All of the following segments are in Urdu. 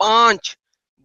5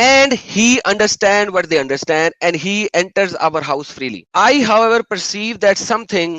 and he understand what they understand and he enters our house freely. I however perceive that something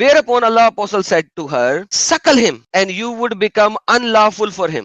Whereupon Allah apostle said to her, suckle him and you would become unlawful for him.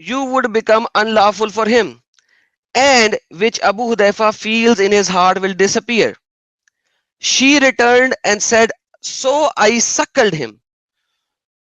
you would become unlawful for him, and which Abu Hudayfa feels in his heart will disappear. She returned and said, so I suckled him.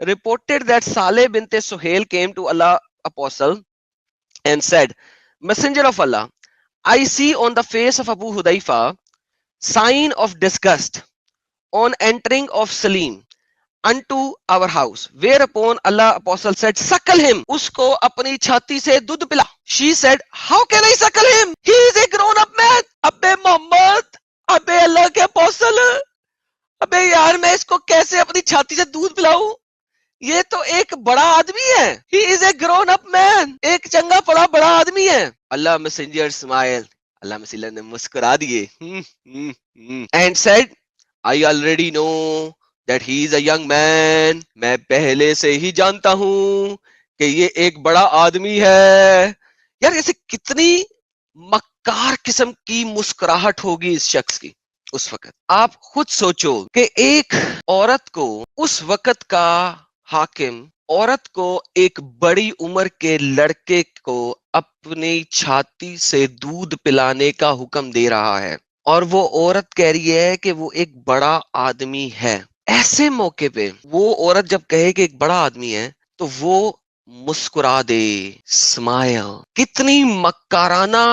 reported that Saleh bint Suhail came to Allah apostle and said, Messenger of Allah, I see on the face of Abu Hudayfa sign of disgust on entering of Salim unto our house. Whereupon Allah apostle said, suckle him. Usko apni chhati se dudh pila. She said, how can I suckle him? He کیسے اپنی چھاتی سے دودھ پلاؤں؟ یہ تو ایک بڑا آدمی ہے. He is a grown up man. ایک چنگا پڑا بڑا آدمی ہے. اللہ messenger smiled. اللہ مسیح نے مسکرا دیے and said, I already know that he is a young man. میں پہلے سے ہی جانتا ہوں کہ یہ ایک بڑا آدمی ہے. یار ایسے کتنی مکار قسم کی مسکراہٹ ہوگی اس شخص کی اس وقت. آپ خود سوچو کہ ایک عورت کو اس وقت کا حاکم عورت کو ایک بڑی عمر کے لڑکے کو اپنی چھاتی سے دودھ پلانے کا حکم دے رہا ہے اور وہ عورت کہہ رہی ہے کہ وہ ایک بڑا آدمی ہے. ایسے موقع پہ وہ عورت جب کہے کہ ایک بڑا آدمی ہے تو وہ مسکرا دے. اسمائل. کتنی مکارانہ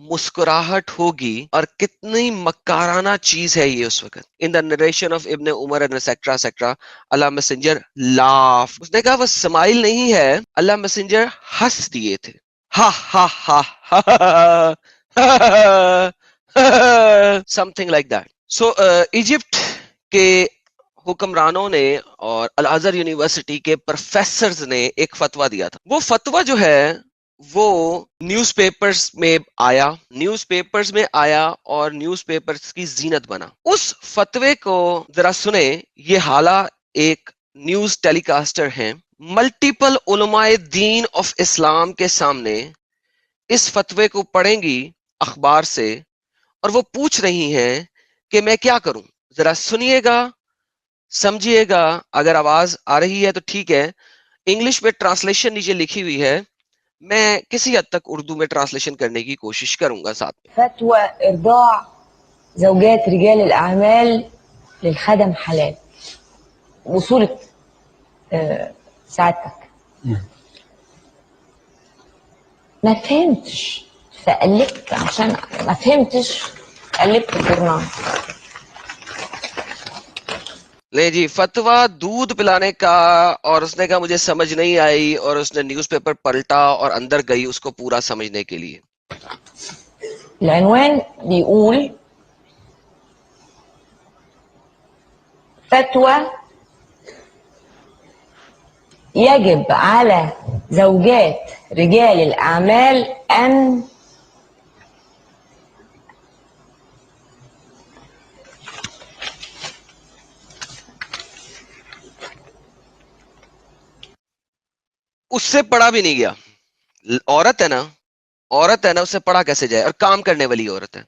مسکراہٹ ہوگی اور کتنی مکارانہ چیز ہے یہ اس وقت. ان دا narration of Ibn Umar and etcetera etcetera Allah messenger laugh. اس نے کہا وہ اسمائل نہیں ہے, اللہ میسنجر ہنس دیے تھے. ہا ہا ہا ہا something like that. So Egypt کے حکمرانوں نے اور الازہر یونیورسٹی کے پروفیسرز نے ایک فتویٰ دیا تھا. وہ فتویٰ جو ہے وہ نیوز پیپرز میں آیا اور نیوز پیپرز کی زینت بنا. اس فتوے کو ذرا سنیں. یہ حالہ ایک نیوز ٹیلی کاسٹر ہیں, ملٹیپل علماء دین آف اسلام کے سامنے اس فتوے کو پڑھیں گی اخبار سے اور وہ پوچھ رہی ہیں کہ میں کیا کروں. ذرا سنیے گا, سمجھیے گا. اگر آواز آ رہی ہے تو ٹھیک ہے, انگلش میں ٹرانسلیشن نیچے لکھی ہوئی ہے, میں کسی حد تک اردو میں ٹرانسلیشن کرنے کی کوشش کروں گا ساتھ میں. فتوى ارضاع زوجات رجال الاعمال للخدم حلال. وصولة سعادتك ما فهمتش فقلبت, عشان ما فهمتش قلبت الجورنال. لے جی, فتویٰ دودھ پلانے کا, اور اس نے کہا مجھے سمجھ نہیں آئی, اور اس نے نیوز پیپر پلٹا اور اندر گئی اس کو پورا سمجھنے کے لیے. العنوان بيقول فتوى يجب على زوجات رجال الأعمال أن اس سے پڑھا بھی نہیں گیا. عورت ہے نا اس سے پڑھا کیسے جائے, اور کام کرنے والی عورت ہے.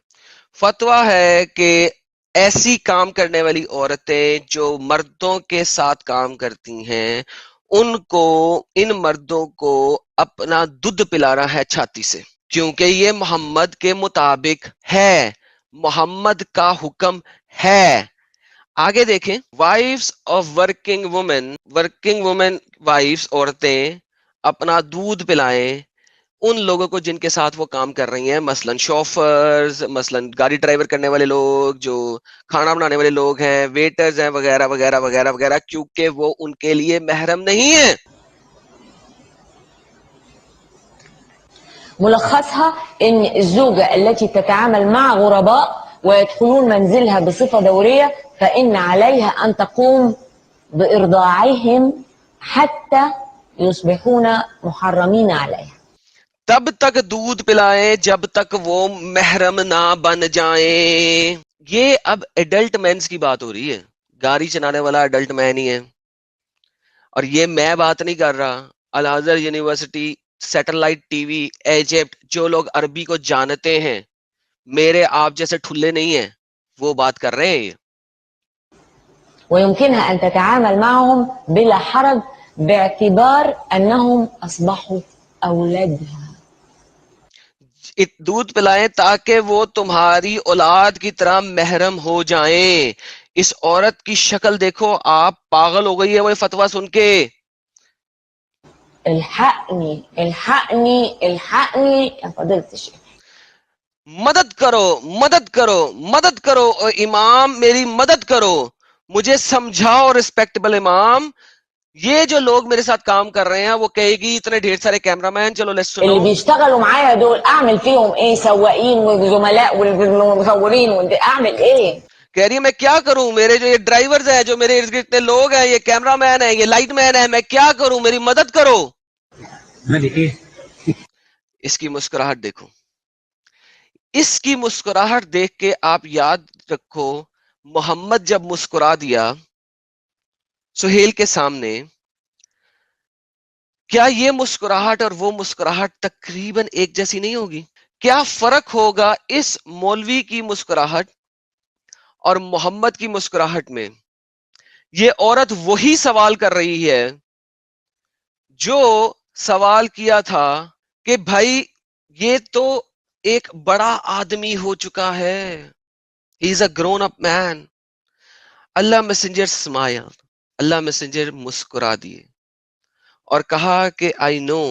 فتویٰ ہے کہ ایسی کام کرنے والی عورتیں جو مردوں کے ساتھ کام کرتی ہیں ان مردوں کو اپنا دودھ پلانا ہے چھاتی سے, کیونکہ یہ محمد کے مطابق ہے, محمد کا حکم ہے. آگے دیکھیں, wives of working women wives عورتیں اپنا دودھ پلائیں ان لوگوں کو جن کے ساتھ وہ کام کر رہی ہیں, مثلا شوفرز, مثلا گاڑی ڈرائیور کرنے والے لوگ, جو کھانا بنانے والے لوگ ہیں, ویٹرز ہیں, وغیرہ وغیرہ وغیرہ وغیرہ, کیونکہ وہ ان کے لیے محرم نہیں ہیں. ملخصها ان الزوجة التي تتعامل مع غرباء ويدخلون منزلها بصفة دورية فإن عليها أن تقوم بإرضاعهم حتى يصبحون محرمين عليها. تب تک دودھ پلائیں جب تک وہ محرم نہ بن جائیں. یہ اب ایڈلٹ مینز کی بات ہو رہی ہے, گاڑی چلانے والا ایڈلٹ مین ہی ہے. اور یہ میں بات نہیں کر رہا, Al Azhar university, satellite T V, Egypt, جو لوگ عربی کو جانتے ہیں, میرے آپ جیسے ٹھلے نہیں ہیں, وہ بات کر رہے ہیں. ويمكنها أن تتعامل معهم بلا حرج باعتبار أنهم أصبحوا أولادها. دودھ پلائیں تاکہ وہ تمہاری اولاد کی طرح محرم ہو جائیں. اس عورت کی شکل دیکھو آپ, پاگل ہو گئی ہے وہ فتویٰ سن کے. الحقني الحقني الحقني يا فضيلة الشيخ. مدد کرو مدد کرو مدد کرو, امام میری مدد کرو, مجھے سمجھاؤ رسپیکٹبل امام. یہ جو لوگ میرے ساتھ کام کر رہے ہیں, وہ کہے گی اتنے ڈھیر سارے کیمرہ مین, چلو لیٹس سنو. اللي بيشتغلوا معايا دول اعمل فيهم ايه؟ سواقين وزملاء والمصورين, اعمل ايه؟ کہہ رہی ہے میں کیا کروں، میرے جو یہ ڈرائیورز ہیں، جو میرے ارد گرد اتنے لوگ ہیں، یہ کیمرہ مین ہے، یہ لائٹ مین ہے، میں کیا کروں، میری مدد کرو. اس کی مسکراہٹ دیکھو، اس کی مسکراہٹ دیکھ کے آپ یاد رکھو محمد جب مسکرا دیا سہیل کے سامنے، کیا یہ مسکراہٹ اور وہ مسکراہٹ تقریباً ایک جیسی نہیں ہوگی؟ کیا فرق ہوگا اس مولوی کی مسکراہٹ اور محمد کی مسکراہٹ میں؟ یہ عورت وہی سوال کر رہی ہے جو سوال کیا تھا کہ بھائی یہ تو ایک بڑا آدمی ہو چکا ہے، he is a grown up man. Allah messenger smile, Allah messenger مسکرا دیے اور کہا کہ آئی نو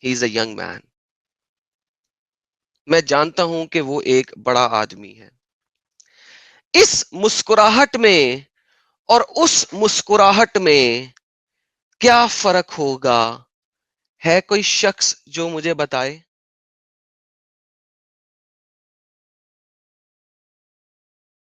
ہی از اے ینگ مین، میں جانتا ہوں کہ وہ ایک بڑا آدمی ہے. اس مسکراہٹ میں اور اس مسکراہٹ میں کیا فرق ہوگا؟ ہے کوئی شخص جو مجھے بتائے؟